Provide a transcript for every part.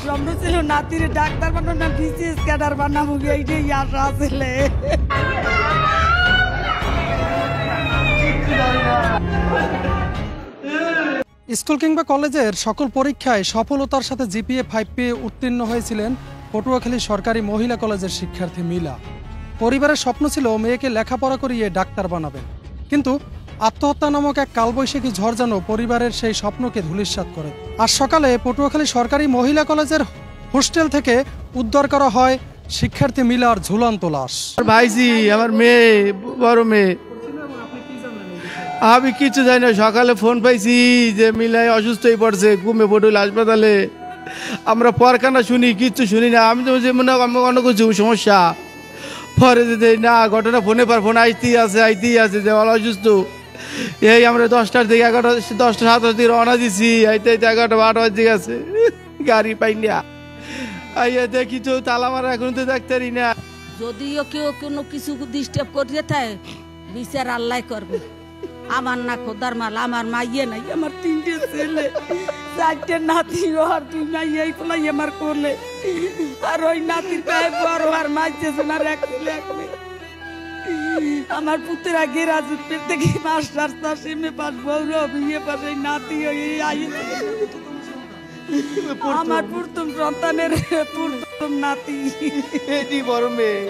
স্বপ্ন ছিল নাতির ডাক্তার বানাবো না বিসিএস ক্যাডার বানাবো, এইটাই আশা ছিলে। স্কুল কিংবা কলেজের সকল পরীক্ষায় সফলতার সাথে জিপিএ 5 পেয়ে উত্তীর্ণ হয়েছিলেন পটুয়াখালী সরকারি মহিলা কলেজের শিক্ষার্থী মিলা। পরিবারের স্বপ্ন ছিল মেয়েকে লেখাপড়া করিয়ে ডাক্তার বানাবেন, কিন্তু আত্মহত্যা নামক এক কালবৈশাখী ঝড় যেন পরিবারের সেই স্বপ্নকে ধূলিসাৎ করে। আজ সকালে পটুয়াখালী সরকারি মহিলা কলেজের হোস্টেল থেকে উদ্ধার করা হয় শিক্ষার্থী মিলার ঝুলন্ত লাশ। ভাইজি আমার মেয়ে, বড় মেয়ে, আমি কিছু জানি না। সকালে ফোন পাইছি যে মিলাই অসুস্থ হয়ে পড়ছে, ঘুমে পড়ল হাসপাতালে। আমরা পরখানা শুনি, কিচ্ছু শুনি না। আমি তো মনে অন্য কিছু সমস্যা পরে যে না ঘটনা ফোনে পর ফোন আইতেই আছে যে অসুস্থ। এই আমরা 10টার দিকে 10টা 7টার দিকে রওনা দিছি, আইতে 11টা 12টা বাজে গেছে, গাড়ি পাই না। আইয়া দেখি তো তালা মারা, এখন তো ডাক্তারই না। যদিও কেউ কোনো কিছু ডিস্টার্ব করিয়ে থাকে, বিচার আল্লাহ করবে। আমার না খোদার মাল, আমার মাইয়ে নাই, আমার 3টে ছেলে, 4টে নাতি, আর 2 মাইয়াই ফলাই আমার কোলে। আর ওই নাতির পায়ে বড় আর মাইছে সোনার 1 ছেলে 1 মেয়ে। আমার পুত্র আগে রাজুতের থেকে মাস্টার তার সেমে পাস বউর বিয়ে পাশে নাতি আমার প্রথম সন্তানের প্রথম নাতি, এটি বড় মেয়ে।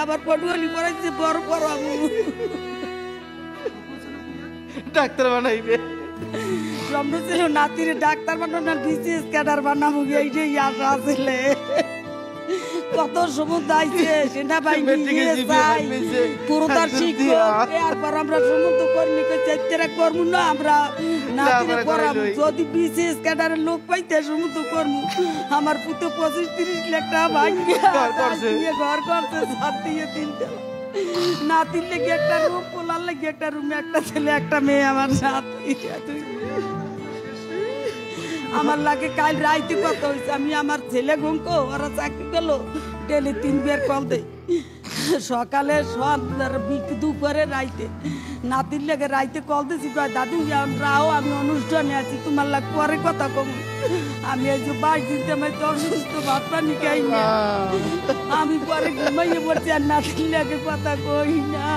আবার পটুয়ালি পড়াইছে বড় পড়াবো, ডাক্তার বানাইবে। স্বপ্ন ছিল নাতির ডাক্তার বানাবো না বিসিএস ক্যাডার বানাবো, এইটাই আশা ছিলে। কত সমুদ্র আইছে, সেনাবাহিনী পুরোতার শিক্ষক, এরপর আমরা সমুদ্র কর্মী করবো না, আমরা নাতিরে পড়াবো। যদি বিসিএস ক্যাডারের লোক পাইতে সমুদ্র কর্মী, আমার পুত্র 25-30 লাখ টাকা ভাঙিয়ে ঘর করছে, 7 দিয়ে 3টা নাতির লেগে একটা রুম, পোলার লেগে একটা রুমে, একটা ছেলে 1টা মেয়ে। আমার নাতি আমার লাগে কাল রাইতে কত হয়েছে, আমি আমার ছেলে ঘুমকো, ওরা চাকরি গেল, ডেলি 3 বের কল দেয়, সকালে দুপুরে রাইতে। নাতির লেগে রাইতে কল দিয়েছি, দাদু রাও আমি অনুষ্ঠানে আছি, তোমার লাগ পরে কথা কম। আমি এই যে 22 দিন আমি তো অসুস্থ, ভাত পানি খাই না, আমি পরে ঘুমাইয়ে পড়ছি, আর নাতির লেগে কথা কই না।